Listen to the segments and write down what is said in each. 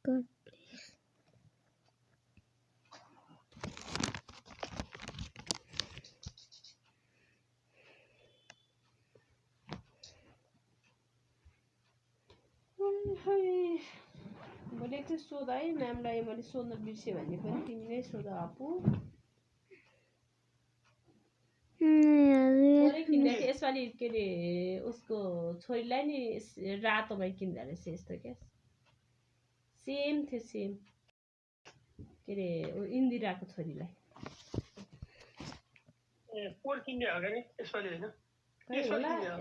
God. मैले एकचोटि सोध है म्यामलाई मैले सोध्न बिर्सेँ भने पनि तिमी नै सोध अपु यसपालि के अरे उसको छोरीलाई नि रातोमै किन्दा रहेछ यस्तो क्या सेम थियो सेम के अरे इन्दिराको छोरीलाई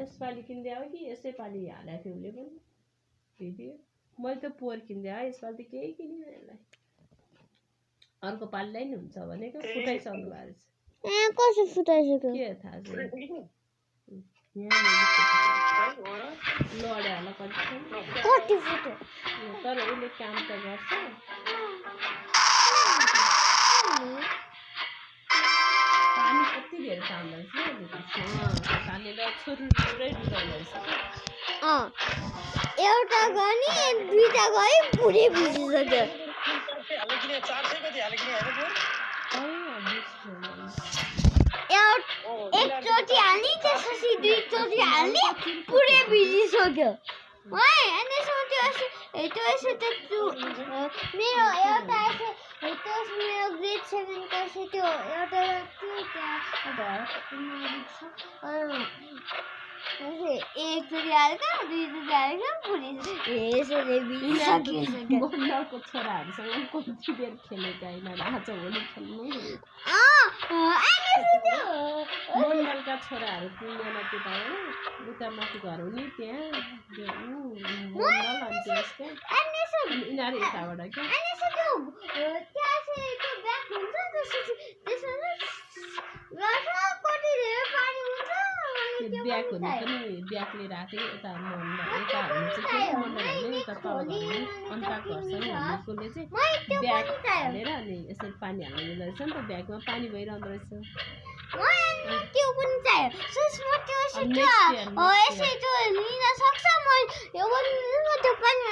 यसपालि किन्दै हो कि यसै पालि हालेको थियो उसले पनि भिडियो मैले त पोहोर किनिदिएँ है यसपालि त केही किनेन यसलाई अर्को पालिलाई नि हुन्छ भनेको फुटाइसक्नु भएको रहेछ कसो फुटाइसक्यो के थाहा छ लड्यो होला कति फुट्यो तर उसले काम त गर्छ पानी कति धेरै तान्दो रहेछ तानेर छोरी पुरै डुलाउँदो रहेछ एउटा गनी दुईटा गई पुरै भिजिसक्यो एकचोटि हाल्ने त्यसपछि दुईचोटि हाल्ने पुरै भिजिसक्यो अनि त्यो यसो त मेरो एउटा त्यो मेरो ग्रेड 7 को त्यो एउटा एकचोटि हाल्का दुईचोटि हाल्का पुरै यसरी भिजिसक्यो मण्डलको छोराहरूसँग कति बेर खेलेको होइन आज होली खेल्नु मण्डलका छोराहरू तिनजना त्यता उता माथि घर हुने त्यहाँ मण्डल अनि त्यसकै यिनीहरू यताबाट क्या ब्याग हुने पनि ब्याग लिएर आएको थियो यता मण्डल यता हुने चाहिँ के मण्डल होइन यता तल घर हुने अन्ता घरसँग हुनेकोले चाहिँ ब्याग हालेर अनि यसरी पानी हाल्नु हुँदो रहेछ नि त ब्यागमा पानी भइरहँदो रहेछ त्यो पनि चाहियो यसै त्यो लिन सक्छ त्यो पानी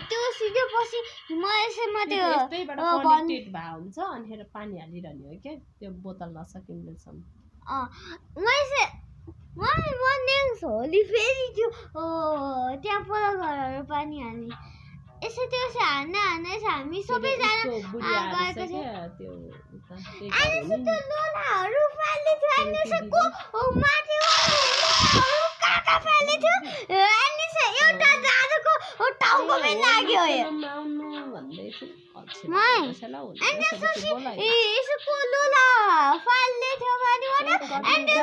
त्यो सिधै पछि म यसैमा त्यो यस्तैबाट कनेक्टेड भए हुन्छ अनि पानी हालिरहने हो क्या त्यो बोतल नसकिन्जेलसम्म होली फेरि त्यो त्यहाँ पर घरहरू पानी हाल्ने यसो त्यो हान्न हामी सबैजना गएपछि त्यो लोलाहरू फाल्ने थियो अनि यसको माथि काका फाल्ने थियो अनि एउटा दाजुको टाउकोमै लाग्यो यसको लोला फाल्ने थियो भने अनि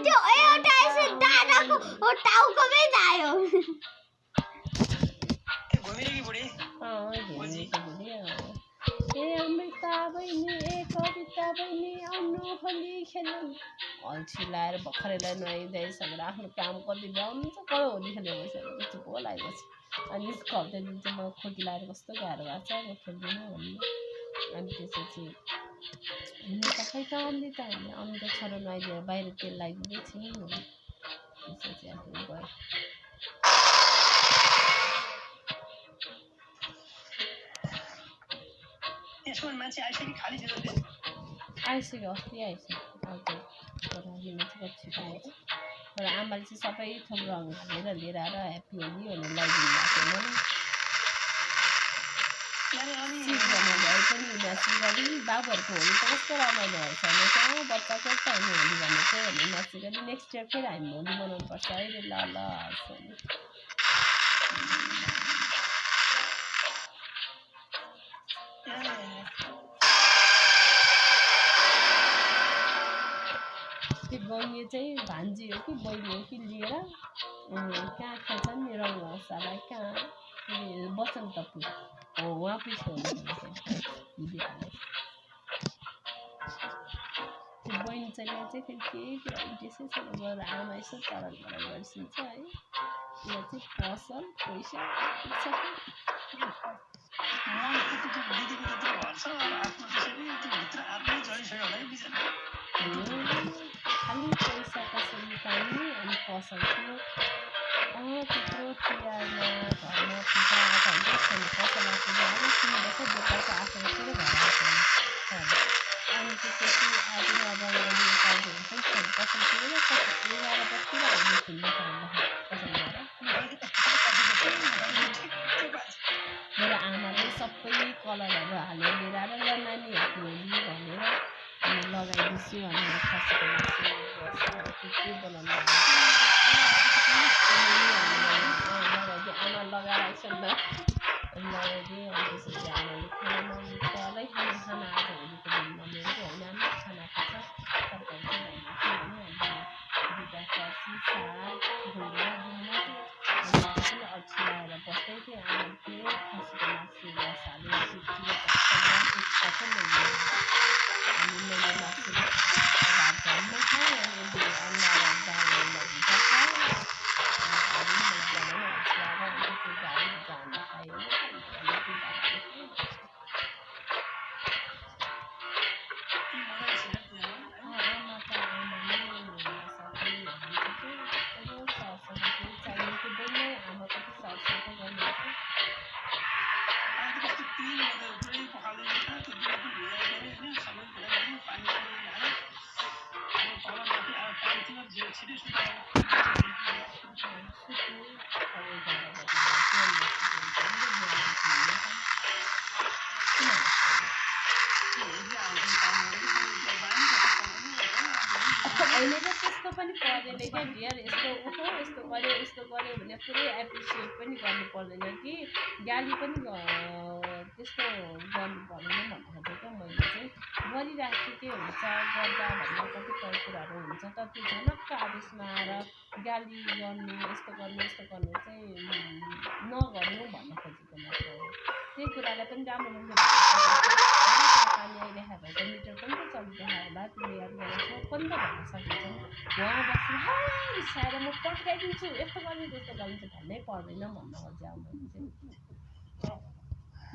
त्यो एउटा यसो दादाको टाउकोमै लाग्यो अमृता बहिनी कविता बहिनी आउनु होली खेल्नु अल्छी लाएर भर्खरैलाई नुहाइदिइसकेर आफ्नो काम कति भ्याउनुहुन्छ कहाँ होली खेल्ने भइसकेको छु भो लागेपछि अनि यसको हप्ता दिन चाहिँ म खोकी लाएर कस्तो गाह्रो भएको छ म खेल्दिनँ भन्नु अनि त्यसपछि हिँड्नु त खै त अमृता होइन अमृता छोरो नुहाइदिएर बाहिर तेल लगाइदिँदै थिएँ त्यसपछि आफ्नो गयो आइसक्यो अस्ति आइसक्यो अर्को हिँड्नु चाहिँ छिटो आएछ तर आमाले चाहिँ सबै थोक रङ हालेर लिएर आएर ह्याप्पी होली भनेर लगाइदिनु भएको भए पनि म्यासेज गरी बाबुहरूको होली त कस्तो रमाइलो भएछ भने कहाँ बच्चाको टाइम होली भनेको भनेर म्यासेज गरी नेक्स्ट इयर फेरि हामी होली बनाउनु पर्छ है ल ल त्यो बहिनी चाहिँ भान्जी हो कि बहिनी हो कि लिएर कहाँ खेल्छ नि रङ हौसालाई कहाँ बसन्तपुर हो उहाँ पछि त्यो बहिनी चाहिँ चाहिँ फेरि केही त्यसै गरेर आमा यसो तराल गरिसिन्छ है यहाँ चाहिँ पसल पैसा खालि पैसा कसरी पाउने अनि पसल थियो त्यत्रो तिहारमा घरमा पूजा छैन पसलमा पुगेर सुन्दैछ दोकानको आफू बसेर घर आउँछ अनि त्यसपछि आज अब पाउँदो हुन्छ नि छोरी पसल पुगेर 11 बजीतिर आउने फिल्म पसल मेरो आमाले सबै कलरहरू हालेर लिएर आएर ल नानी ह्याप्पी होली भनेर अनि लगाइदिन्छु भनेर खसीको मासु के बनाउनु लगाइदिएँ आमा लगाएर आइसक्नु लगाइदिएँ अनि त्यसपछि आमाले खानामा तलै खाना आज होलीको दिनमा मेरो होइन आमा खाना खान्छ तरकारी चाहिँ भन्नु दुईवटा फर्सी साग ढुङ्गा दिनमा पनि अल्छी लगाएर बस्दै थिएँ आमाले थियो खसीको मासु रस हालेर अनि मैले मासु भात झ्यालमा खाएँ अनि अन्डा र दालमा भुजा खाएँ अनि मलाई बनाउनु अल्छी लगाएर अनि त्यो गाई भुजा खाएँ अहिले त त्यस्तो पनि पर्दैन क्या डियर यस्तो यस्तो गऱ्यो भने पुरै एप्रिसिएट पनि गर्नु पर्दैन कि गाली पनि त्यस्तो गर्नु पर्दैन भन्नु खोजेँ क्या मैले चाहिँ गरिराख्छु के हुन्छ गर्दा भन्दा कतिपय कुराहरू हुन्छ तर त्यो झनक्क आदेशमा आएर गाली गर्नु यस्तो गर्नु चाहिँ नगर्नु भन्न खोजेको मात्र हो त्यही कुरालाई पनि राम्रो पानी आइरहेको भए त मिटर पनि त चलिरहेको होला तिमीले याद गरेको पनि त भन्न सकिन्छ उहाँ बस्नु रिसाएर म पड्काइदिन्छु यस्तो गर्नु त्यस्तो गर्नु चाहिँ भन्नै पर्दैन भन्न खोजेँ मैले चाहिँ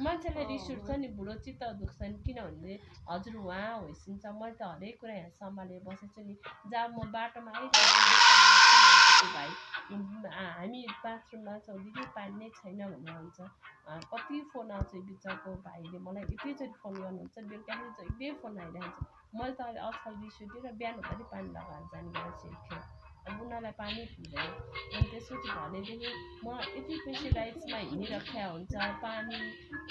मान्छेलाई रिस उठ्छ नि बुढो चित्त दुख्छ नि किनभने हजुर उहाँ होइसिन्छ मैले त हरेक कुरा यहाँ सम्हालेर बसेछु नि जब म बाटोमा आइरहेको भाइ हामी बाथरुममा छौँ दिदी पानी नै छैन भन्ने हुन्छ कति फोन आउँछ बिचको भाइले मलाई एकैचोटि फोन गर्नुहुन्छ बेलुका पनि जहिले फोन आइरहन्छ मैले त अहिले आजकल रिस उठेर बिहान हुँदाखेरि पानी लगाएर जाने गरेको छु अब उनीहरूलाई पानी पुग्दैन अनि त्यसपछि भनेदेखि म यति प्रेसराइजमा हिँडिराखेको हुन्छ पानी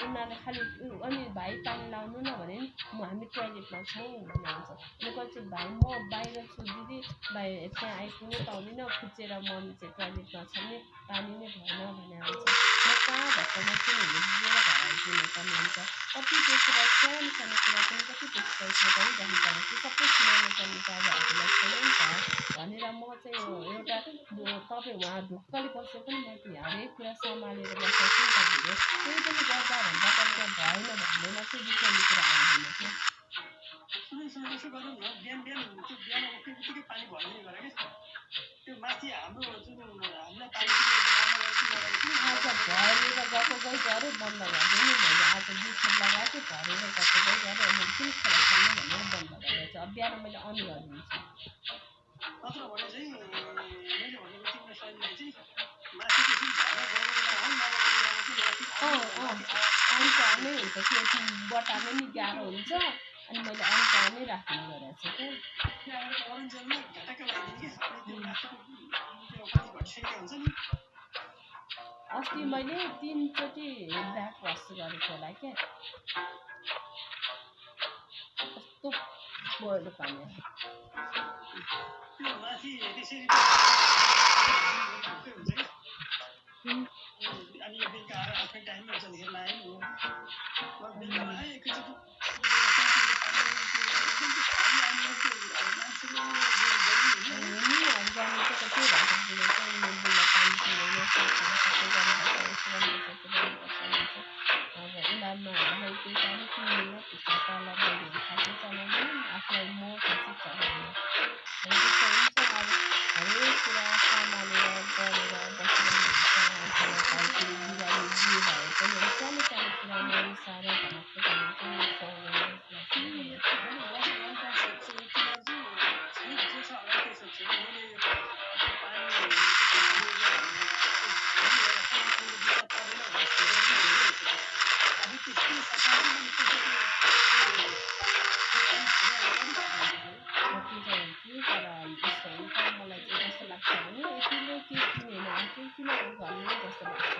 उनीहरूले खालि अनि भाइ पानी लाउनु न भने हामी टोइलेटमा छौँ भन्ने हुन्छ कति भाइ म बाहिर छु दिदी भाइ त्यहाँ आइपुग्नु पाउँदिनँ खुचेर मम्मी चाहिँ टोइलेटमा छ नि पानी नै भएन भने आउँछ म कहाँ भएकोमा चाहिँ हिँडेर घर आइपुग्नु पर्ने हुन्छ कति प्रेसराइज सानो कुरा पनि कति प्रेसराइजमा पनि जानुपर्ने त्यो सबै सुनाउनु पर्ने त अब हामीलाई छैन नि त भनेर म चाहिँ एउटा तपाईँ उहाँ ढुक्कले बसे पनि म त हरेक कुरा सम्हालेर बसेको छु नि त त्यही पनि गर्दा भन्दा तपाईँ भएन भन्दैमा चाहिँ बिर्साउने कुरा आउँदैन क्या आज भरेर गएको गई गऱ्यो बन्द गरिदिनु मैले आज 2 खेप लगाएको भरेर गएको गई गऱ्यो अनि कुन खेर खेल्नु भनेर बन्द गरेको छु अब बिहान मैले अन गरिदिन्छु अन्त नै हुन्छ त्यो बटाल्नु नि गाह्रो हुन्छ अनि मैले अन्त नै राख्नु गरेको छु क्या अस्ति मैले 3 चोटि ब्याक वास गरेको होला क्या कस्तो बोल्नु पानी अनि बेलुका आएर आफ्नै टाइममा चलेर लाएँ आफूलाई म खुसी चलाउनु हरेक कुरा सम्हालेर गरेर बसेर सानो सानो कुरामा साह्रो यस्तो हुन्छ मलाई चाहिँ कस्तो लाग्छ भने यतिले के किनेन केही किन गर्ने जस्तो लाग्छ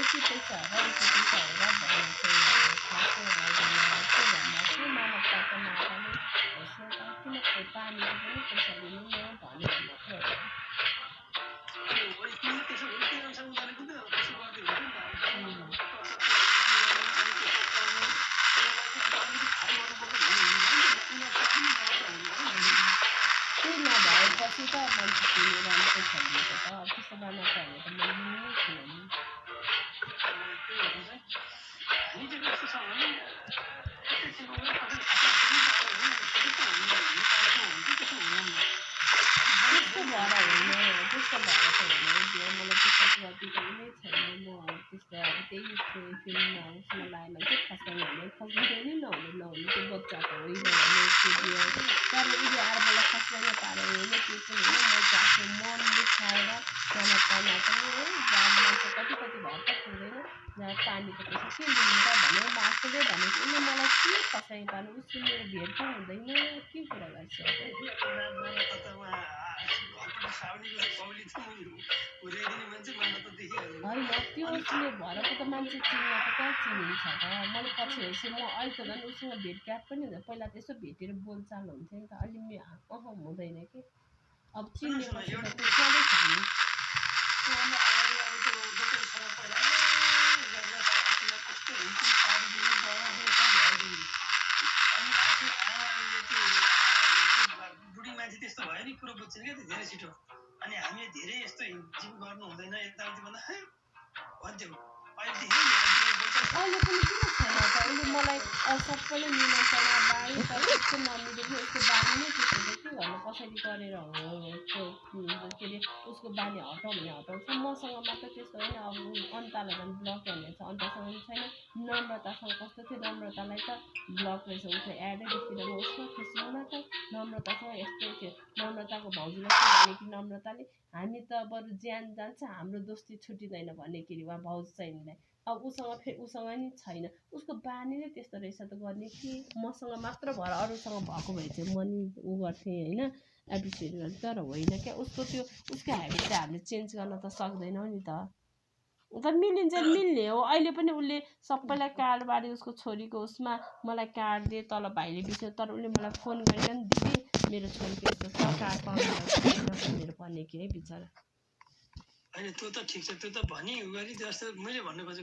यति पैसा हो यति पैसा हो र भन्ने चाहिँ खासै आउँदैन के भन्दा चाहिँ मानवताको नाताले किन पानीको पनि पैसा लिनु न भनेर मात्रै हो त्यो नभएपछि त मान्छे किनेर मात्रै छलिएको त अब त्यस्तो गर्न पाउने त मैले लिनै थिएन नि त्यस्तो भएर होइन त्यस्तो भएर त होइन त्यो मलाई त्यस्तो प्रति नै छैन म त्यस्तो अब त्यही फिल्ममा उसमा लागेन चाहिँ खासमा हुने खोज्नु नि नहुने त्यो बच्चाको होइन त्यो तर उसले आएर मलाई खासमा पारेर होइन त्यो पनि होइन म चाहिँ आफ्नो मन दुखाएर नपाउन पनि है मान्छे कति भएर त पुग्दैन पानीको पैसा के लिनु त भने आफूले भनेको उसले मलाई के फसाइ पार्नु उसले मेरो भेट त हुँदैन के कुरा गर्छ होइन त्यो उसले भरको त मान्छे चिन्न त कहाँ चिनिन्छ त मैले पछि हेर्छु म अहिले त झन् उसँग भेटघाट पनि हुँदैन पहिला त यसो भेटेर बोलचाल हुन्थ्यो नि त अहिले हुँदैन कि अब चिनेपछि त त्यो सधैँ छ नि बुढी मान्छे त्यस्तो भयो नि कुरो बुझ्छन् क्या धेरै छिटो अनि हामीले धेरै यस्तो हिँड्छौँ गर्नु हुँदैन यताउति भन्दा भन्थ्यौँ अहिले पनि किन छैन त उसले मलाई सबैले निमन्त्रण बाई तर उसको नमिलेको उसको बानी नै त्यस्तो त के गर्नु कसरी गरेर के अरे उसको बानी हटाउँ भने हटाउँछ मसँग मात्र त्यस्तो होइन अब अन्तालाई झन् ब्लक भन्ने छ अन्तासँग छैन नम्रतासँग कस्तो थियो नम्रतालाई त ब्लक रहेछ उसको एडै देखिँदैन उसको फेसबुकमा त नम्रतासँग यस्तै थियो नम्रताको भाउजूलाई के भने कि नम्रताले हामी त बरु ज्यान जान्छ हाम्रो दोस्ती छुटिँदैन भन्ने के अरे उहाँ भाउजू चाहिँलाई अब उसँग नि छैन उसको बानी नै त्यस्तो रहेछ त गर्ने कि मसँग मात्र भएर अरूसँग भएको भए चाहिँ म नि उ गर्थेँ होइन एप्रिसिएट गर्थेँ तर होइन क्या उसको उसको ह्याबिट चाहिँ हामीले चेन्ज गर्न त सक्दैनौँ नि त मिलिन्छ मिल्ने हो अहिले पनि उसले सबैलाई कार्ड बाँडी उसको छोरीको उसमा मलाई कार्ड दिए तल भाइले बिच्यो तर उसले मलाई फोन गरेर नि दिदी मेरो छोरीको यस्तो छ कार्ड पाउनु मेरो भन्ने कि है बिचरा होइन त्यो त ठिक छ त्यो त भनी गरी जस्तो मैले भन्नु खोजेको